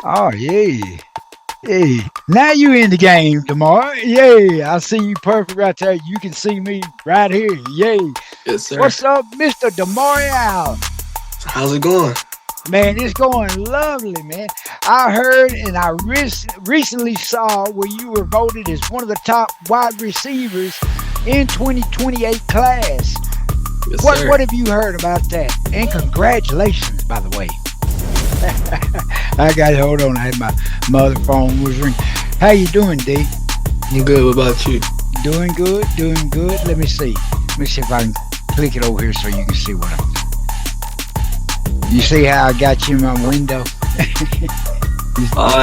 Oh, yay. Hey, now you in the game, Damari. Yay, I see you perfect right there. You can see me right here. Yay. Yes, sir. What's up, Mr. Damari Allan? How's it going? Man, it's going lovely, man. I heard and I recently saw where you were voted as one of the top wide receivers in 2028 class. Yes, What sir. what have you heard about that? And congratulations, by the way. I got it. Hold on. I had my other phone was ringing. How you doing, D? I'm good. What about you? Doing good, doing good. Let me see. Let me see if I can click it over here so you can see what I'm. You see how I got you in my window?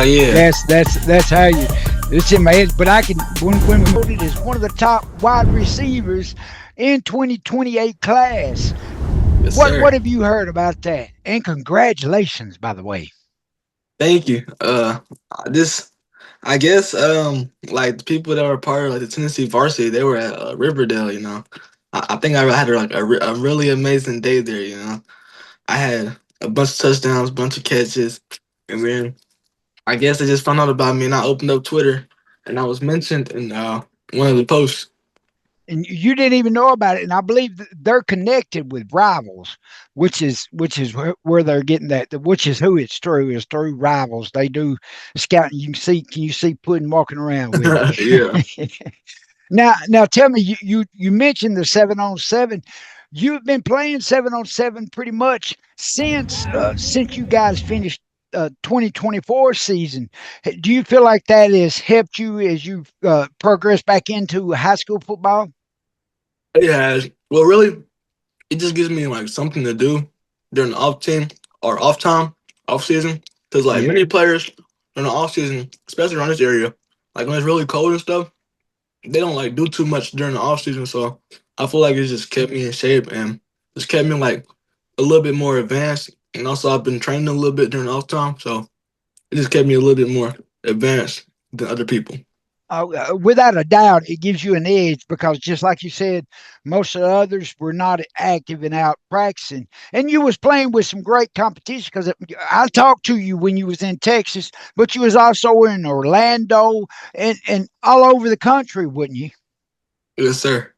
Yeah. That's how you. It's in my head, but I can. When we voted as one of the top wide receivers in 2028 class. Yes, What sir. have you heard about that? And congratulations, by the way. Thank you. This, I guess, like the people that were part of like the Tennessee varsity, they were at Riverdale. I think I had like a really amazing day there. I had a bunch of touchdowns, bunch of catches, and then I guess they just found out about me, and I opened up Twitter, and I was mentioned in one of the posts. And you didn't even know about it. And I believe they're connected with rivals, which is where they're getting that. Which is who it's through is through rivals. They do scouting. You can see. Can you see Puddin walking around with Yeah. you? Now, tell me. You mentioned the 7-on-7. You've been playing 7-on-7 pretty much since you guys finished 2024 season. Do you feel like that has helped you as you progress back into high school football? It has. Well, really, it just gives me like something to do during the off team or off time, off season. Because like Yeah. many players during the off season, especially around this area, like when it's really cold and stuff, they don't like do too much during the off season. So I feel like it's just kept me in shape and just kept me like a little bit more advanced. And also I've been training a little bit during the off time, so it just kept me a little bit more advanced than other people. Without a doubt, it gives you an edge because just like you said, most of the others were not active and out practicing, and you was playing with some great competition. Because I talked to you when you was in Texas, but you was also in Orlando and all over the country, wouldn't you? Yes, sir.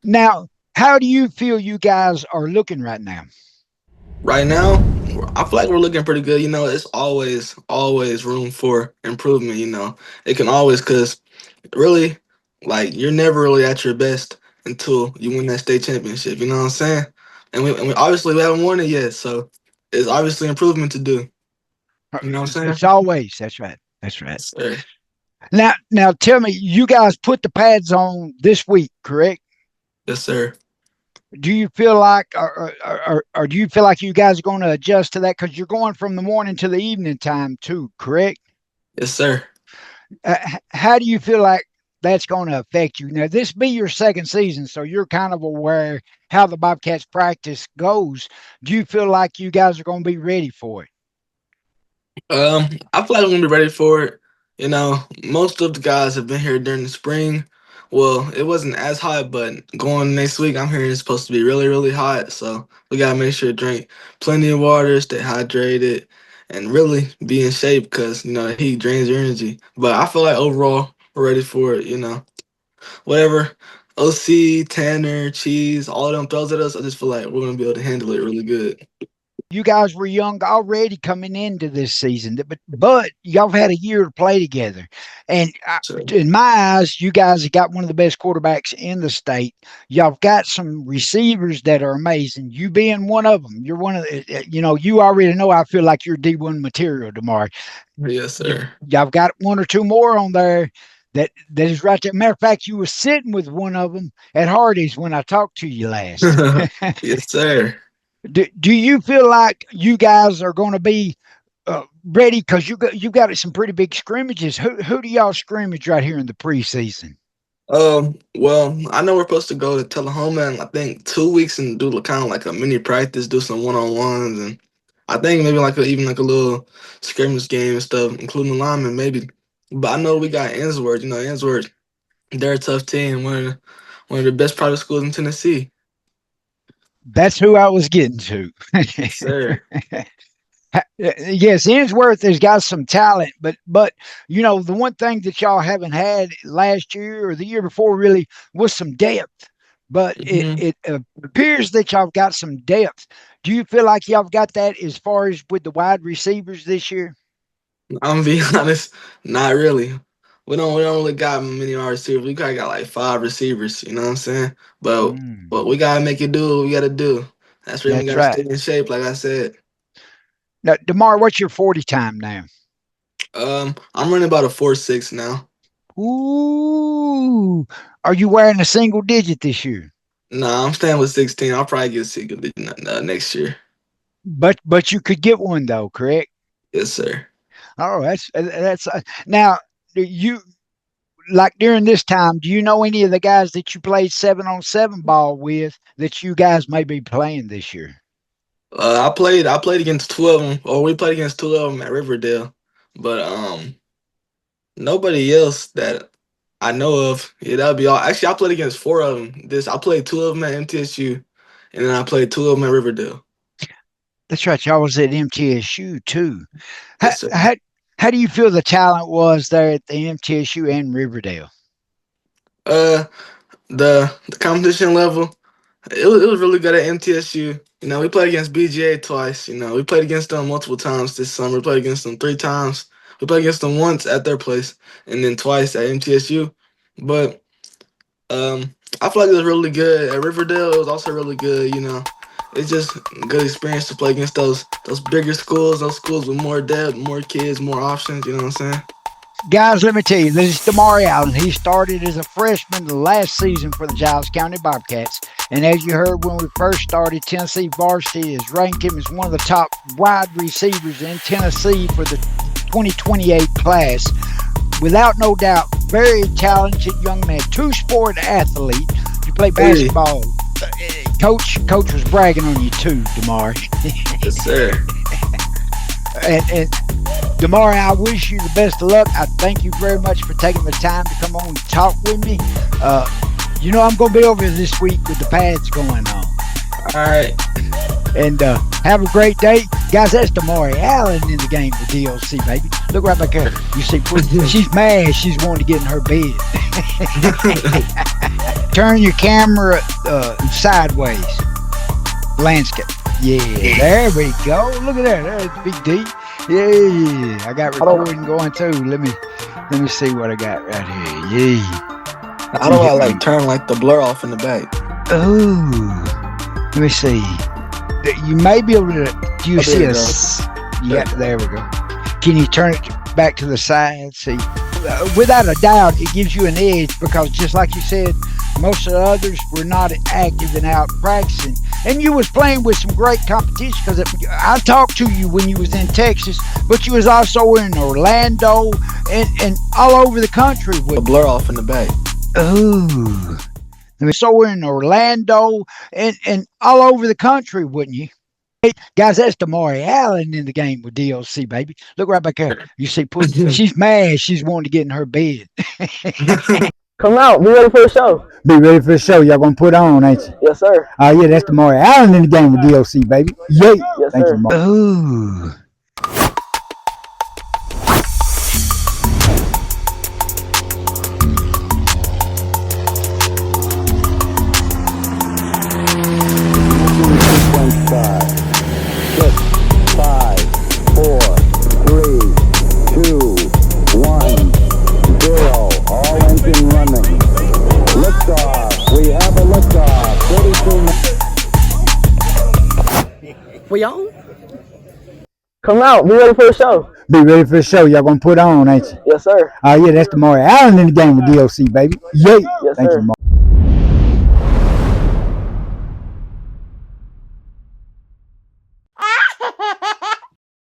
Now, how do you feel you guys are looking right now? Right now, I feel like we're looking pretty good. It's always room for improvement. It can always, because really, like, you're never really at your best until you win that state championship. You know what I'm saying? And we obviously we haven't won it yet, so it's obviously improvement to do. You know what I'm saying? It's always that's right. That's right. Yes, sir. Now, tell me, you guys put the pads on this week, correct? Yes, sir. Do you feel like, or do you feel like you guys are going to adjust to that because you're going from the morning to the evening time too, correct? Yes, sir. How do you feel like that's going to affect you? Now, this be your second season, so you're kind of aware how the Bobcats practice goes. Do you feel like you guys are going to be ready for it? I feel like I'm gonna be ready for it. Most of the guys have been here during the spring. Well, it wasn't as hot, but going next week, I'm hearing it's supposed to be really, really hot. So we gotta make sure to drink plenty of water, stay hydrated, and really be in shape because the heat drains your energy. But I feel like overall we're ready for it. Whatever OC, Tanner, Cheese, all of them throws at us, I just feel like we're gonna be able to handle it really good. You guys were young already coming into this season, but y'all have had a year to play together. And So in my eyes, you guys have got one of the best quarterbacks in the state. Y'all have got some receivers that are amazing. You being one of them, you're one of the, you already know I feel like you're D1 material, Damari. yes, sir. Y'all have got one or two more on there that is right there. Matter of fact, you were sitting with one of them at Hardy's when I talked to you last. Yes, sir. Do you feel like you guys are going to be ready because you got some pretty big scrimmages? Who do y'all scrimmage right here in the preseason? Well, I know we're supposed to go to Tullahoma in I think 2 weeks and do kind of like a mini practice, do some one-on-ones, and I think maybe like even like a little scrimmage game and stuff, including the linemen maybe. But I know we got Ainsworth. Ainsworth, they're a tough team, one of the best private schools in Tennessee. That's who I was getting to. Yes, sir. Yes, Ainsworth has got some talent, but the one thing that y'all haven't had last year or the year before really was some depth. But it Hmm. it appears that y'all got some depth. Do you feel like y'all got that as far as with the wide receivers this year? I'm gonna be honest, not really. We don't really got many wide receivers. We kinda got like 5 receivers, you know what I'm saying? But Mm, we gotta make it do what we gotta do. That's where we that's gotta stay right. in shape, like I said. Now, Damar, what's your 40 time now? I'm running about a 4.6 now. Ooh, are you wearing a single digit this year? Nah, I'm staying with 16. I'll probably get sick of it next year. But you could get one though, correct? Yes, sir. Oh, that's now you like during this time. Do you know any of the guys that you played 7-on-7 ball with that you guys may be playing this year? I played against two of them, or we played against two of them at Riverdale, but nobody else that I know of. Yeah, that'd be all. Actually, I played against four of them. I played two of them at MTSU, and then I played two of them at Riverdale. That's right. Y'all was at MTSU too. How, Yes, sir. how, how do you feel the talent was there at the MTSU and Riverdale? Uh, the competition level, it was really good at MTSU. We played against BGA twice. We played against them multiple times this summer. We played against them 3 times. We played against them once at their place, and then twice at MTSU. But I feel like it was really good at Riverdale. It was also really good. It's just a good experience to play against those bigger schools, those schools with more depth, more kids, more options. You know what I'm saying? Guys, let me tell you, this is Damari Allan. He started as a freshman the last season for the Giles County Bobcats. And as you heard when we first started, Tennessee Varsity has ranked him as one of the top wide receivers in Tennessee for the 2028 class. Without no doubt, very talented young man, two-sport athlete. You play Hey, basketball. Coach was bragging on you too, Damari. yes, sir. And Damari, I wish you the best of luck. I thank you very much for taking the time to come on and talk with me. I'm going to be over this week with the pads going on. All right. And have a great day. Guys, that's Damari Allan in the game for DLC, baby. Look right back there. You see, she's mad. She's wanting to get in her bed. Turn your camera sideways. Landscape. Yeah, there we go. Look at that. There's Big D. Yeah, I got recording going too. Let me see what I got right here. Yeah. I don't want to turn the blur off in the back. Oh, let me see. You may be able to. Do you see us? Yeah, there we go. Can you turn it back to the side? See, without a doubt, it gives you an edge because just like you said, most of the others were not active and out practicing. And you was playing with some great competition because I talked to you when you was in Texas, but you was also in Orlando and all over the country. A blur off in the back. Oh, so in Orlando and all over the country, wouldn't you? Hey, guys, that's Damari Allan in the game with DLC, baby. Look right back there. You see, she's mad. She's wanting to get in her bed. Come out. Be ready for the show. Be ready for the show. Y'all gonna put on, ain't you? Yes, sir. Yeah, that's Damari Allan in the game with DLC, baby. Yay. Yes, Thank sir. you, Ooh. We on? Come out. Be ready for the show. Be ready for the show. Y'all gonna put on, ain't you? Yes, sir. Yeah, that's Damari Allan in the game with DLC, baby. Yay. Yes, Thank sir. you,